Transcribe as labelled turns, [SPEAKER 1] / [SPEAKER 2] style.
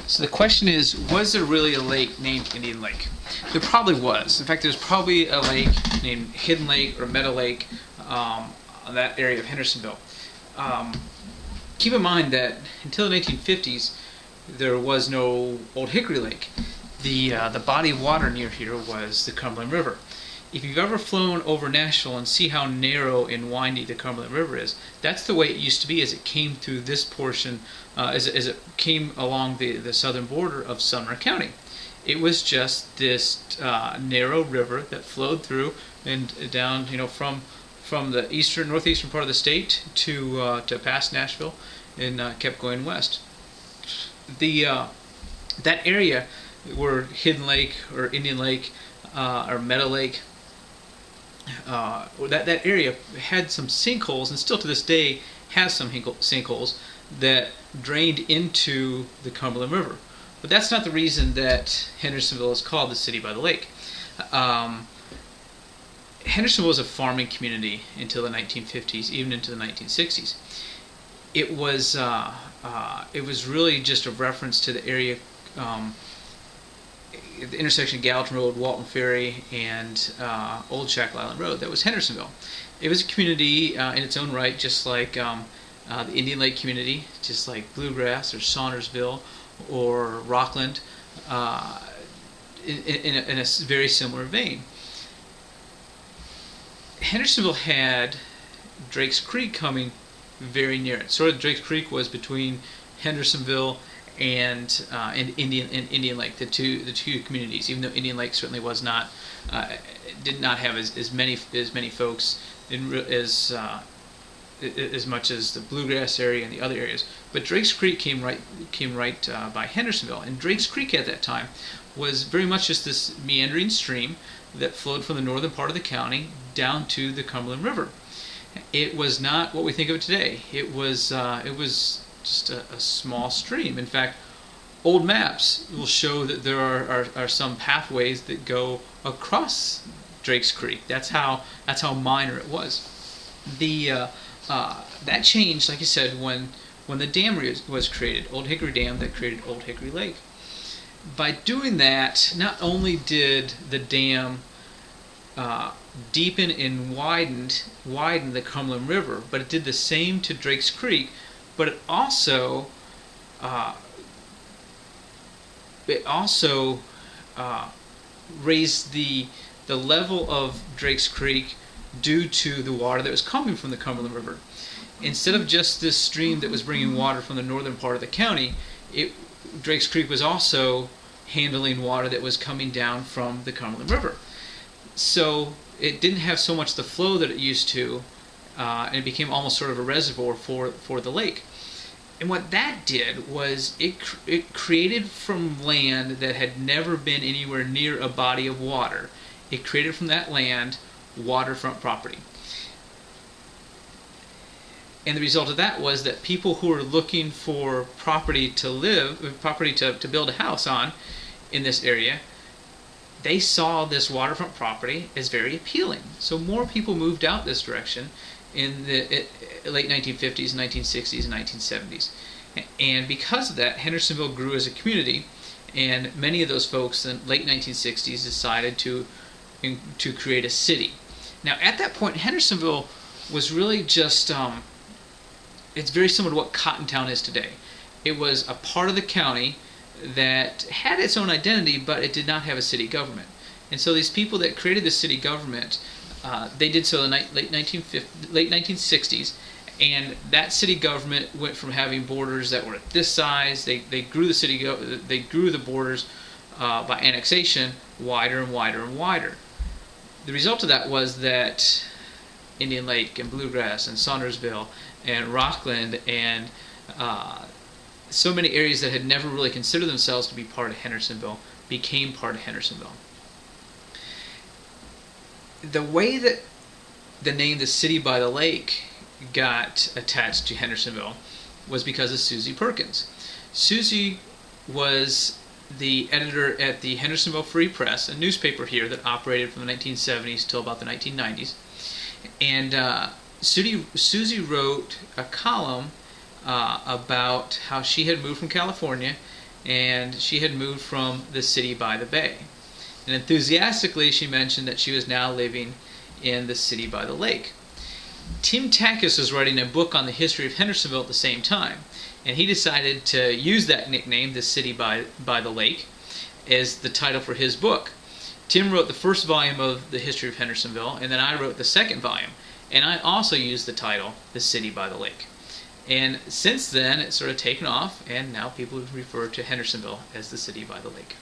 [SPEAKER 1] So the question is, was there really a lake named Indian Lake? There probably was. In fact, there's probably a lake named Hidden Lake or Meadow Lake in that area of Hendersonville. Keep in mind that until the 1950s, there was no Old Hickory Lake. The body of water near here was the Cumberland River. If you've ever flown over Nashville and see how narrow and windy the Cumberland River is, that's the way it used to be as it came through this portion, as it came along the southern border of Sumner County. It was just this narrow river that flowed through and down, from the northeastern part of the state to past Nashville, and kept going west. That area where Hidden Lake or Indian Lake or Meadow Lake, that area had some sinkholes, and still to this day has some sinkholes that drained into the Cumberland River. But that's not the reason that Hendersonville is called the city by the lake. Hendersonville was a farming community until the 1950s, even into the 1960s. It was really just a reference to the area, the intersection of Gallatin Road, Walton Ferry, and Old Shackle Island Road. That was Hendersonville. It was a community in its own right, just like the Indian Lake community, just like Bluegrass or Saundersville or Rockland, in a very similar vein. Hendersonville had Drake's Creek coming very near it. Sort of Drake's Creek was between Hendersonville and Indian Lake, the two communities. Even though Indian Lake certainly was not, did not have as many folks as much as the Bluegrass area and the other areas. But Drake's Creek came right by Hendersonville, and Drake's Creek at that time was very much just this meandering stream that flowed from the northern part of the county down to the Cumberland River. It was not what we think of it today. It was just a small stream. In fact, old maps will show that there are some pathways that go across Drake's Creek. That's how minor it was. That changed, like I said, when the dam was created, Old Hickory Dam, that created Old Hickory Lake. By doing that, not only did the dam deepen and widen the Cumberland River, but it did the same to Drake's Creek. But it also raised the level of Drake's Creek due to the water that was coming from the Cumberland River. Instead of just this stream that was bringing water from the northern part of the county, Drake's Creek was also handling water that was coming down from the Cumberland River. So it didn't have so much the flow that it used to, and it became almost sort of a reservoir for the lake. And what that did was it created from land that had never been anywhere near a body of water. It created from that land waterfront property. And the result of that was that people who were looking for property to build a house on in this area, they saw this waterfront property as very appealing. So more people moved out this direction in the late 1950s, 1960s, and 1970s. And because of that, Hendersonville grew as a community, and many of those folks in the late 1960s decided to create a city. Now, at that point, Hendersonville was really just, it's very similar to what Cottontown is today. It was a part of the county that had its own identity, but it did not have a city government. And so these people that created the city government, they did so in the late 1960s, and that city government went from having borders that were at this size. They grew the borders by annexation wider and wider and wider. The result of that was that Indian Lake and Bluegrass and Saundersville and Rockland and so many areas that had never really considered themselves to be part of Hendersonville became part of Hendersonville. The way that the name the city by the lake got attached to Hendersonville was because of Susie Perkins. Susie was the editor at the Hendersonville Free Press, a newspaper here that operated from the 1970s till about the 1990s. And Susie wrote a column about how she had moved from California and she had moved from the city by the bay. And enthusiastically she mentioned that she was now living in the city by the lake. Tim Takis was writing a book on the history of Hendersonville at the same time, and he decided to use that nickname, the city by the lake, as the title for his book. Tim wrote the first volume of the history of Hendersonville, and then I wrote the second volume, and I also used the title, the city by the lake. And since then it's sort of taken off, and now people refer to Hendersonville as the city by the lake.